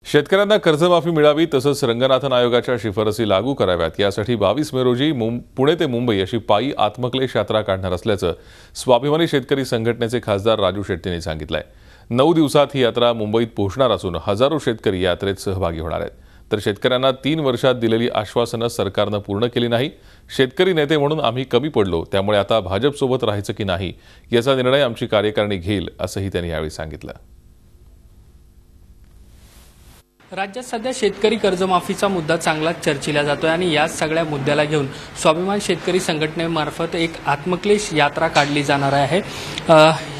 शेतकऱ्यांना कर्जमाफी मिळावी तसंच रंगनाथन आयोगाच्या शिफारसी लागू कराव्यात यासाठी 22 मे रोजी पुणे ते मुंबई अशी पायी आत्मक्लेश यात्रा काढणार असल्याचं स्वाभिमानी शेतकरी संघटनेचे खासदार राजू शेट्टींनी सांगितलंय। 9 दिवसात ही यात्रा मुंबईत पोहोचणार असून हजारो शेतकरी यात्रेत सहभागी होणार आहेत। तर शेतकऱ्यांना 3 वर्षात दिलेली आश्वासनं सरकारनं पूर्ण केली नाही। शेतकरी नेते म्हणून आम्ही कमी पडलो, त्यामुळे आता भाजपसोबत राहायचं की नाही याचा निर्णय आमची कार्यकारिणी घेईल असंही त्यांनी यावेळी सांगितलं। राज्यात सध्या शेतकरी कर्जमाफीचा मुद्दा चांगलाच चर्चिला जातोय आणि या सगळ्या मुद्द्याला घेऊन स्वाभिमान शेतकरी संघटनेमार्फत एक आत्मक्लेश यात्रा काढली जाणार आहे।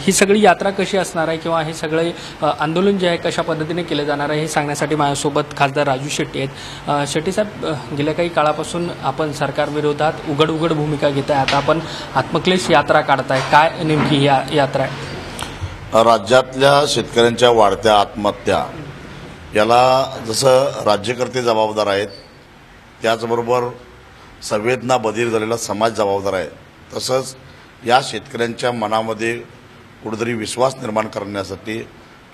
ही सगळी यात्रा कशी असणार आहे किंवा हे सगळे आंदोलन जे आहे कशा पद्धतीने केले जाणार आहे हे सांगण्यासाठी माझ्यासोबत खासदार राजू शेट्टी आहेत। शेट्टी साहेब, गेल्या काही काळापासून आपण सरकारविरोधात उघड भूमिका घेताय, आता आपण आत्मक्लेश यात्रा काढताय, काय नेमकी ही यात्रा आहे? राज्यातल्या शेतकऱ्यांच्या वाढत्या आत्महत्या याला जसं राज्यकर्ते जबाबदार आहेत, त्याचबरोबर संवेदना बधीर झालेला समाज जबाबदार आहे, तसंच या शेतकऱ्यांच्या मनामध्ये कुठेतरी विश्वास निर्माण करण्यासाठी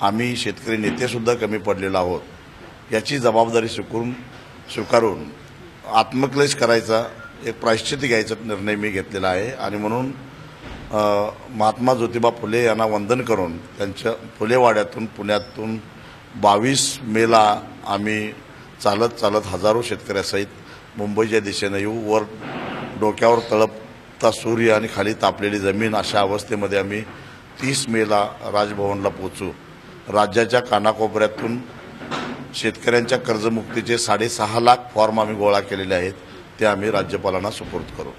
आम्ही शेतकरी नेतेसुद्धा कमी पडलेलो आहोत। याची जबाबदारी स्वीकारून आत्मक्लेश करायचा एक प्रायश्चित्त घ्यायचा निर्णय मी घेतलेला आहे आणि म्हणून महात्मा ज्योतिबा फुले यांना वंदन करून त्यांच्या फुलेवाड्यातून पुण्यातून 22 मेला आम्ही चालत हजारो शेतकऱ्यासहित मुंबईच्या दिशेने येऊ। वर डोक्यावर तळपता सूर्य आणि खाली तापलेली जमीन अशा अवस्थेमध्ये आम्ही 30 मेला राजभवनला पोहोचू। राज्याच्या कानाकोपऱ्यातून शेतकऱ्यांच्या कर्जमुक्तीचे 6.5 लाख फॉर्म आम्ही गोळा केलेले आहेत, ते आम्ही राज्यपालांना सुपूर्द करू।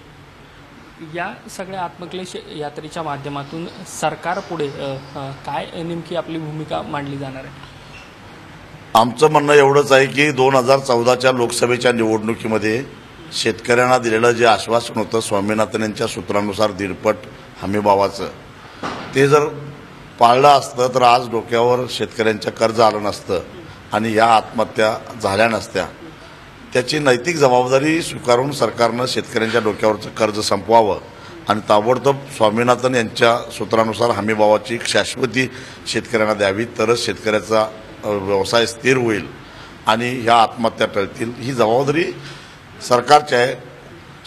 या सगळ्या आत्मक्लेश यात्रेच्या माध्यमातून सरकारपुढे काय नेमकी आपली भूमिका मांडली जाणार आहे? आमचं म्हणणं एवढंच आहे की 2014च्या लोकसभेच्या निवडणुकीमध्ये शेतकऱ्यांना दिलेलं जे आश्वासन होतं स्वामीनाथन यांच्या सूत्रानुसार 1.5 हमीभावाचं, ते जर पाळलं असतं तर आज डोक्यावर शेतकऱ्यांच्या कर्ज आलं नसतं आणि या आत्महत्या झाल्या नसत्या। त्याची नैतिक जबाबदारी स्वीकारून सरकारनं शेतकऱ्यांच्या डोक्यावरचं कर्ज संपवावं आणि ताबडतोब स्वामीनाथन यांच्या सूत्रानुसार हमीभावाची शाश्वती शेतकऱ्यांना द्यावी, तरच शेतकऱ्याचा व्यवसाय स्थिर होईल आणि ह्या आत्महत्या टळतील। ही जबाबदारी सरकारची आहे।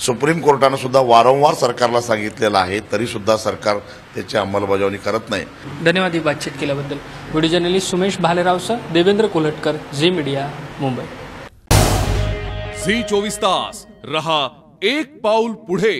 सुप्रीम कोर्टानं सुद्धा वारंवार सरकारला सांगितलेलं आहे, तरी सुद्धा सरकार त्याची अंमलबजावणी करत नाही। धन्यवाद ही बातचीत केल्याबद्दल। व्हिडिओ जर्नलिस्ट सुमेश भालेरावसह देवेंद्र कोल्हटकर, झी मीडिया, मुंबई। झी 24 तास रहा एक पाऊल पुढे।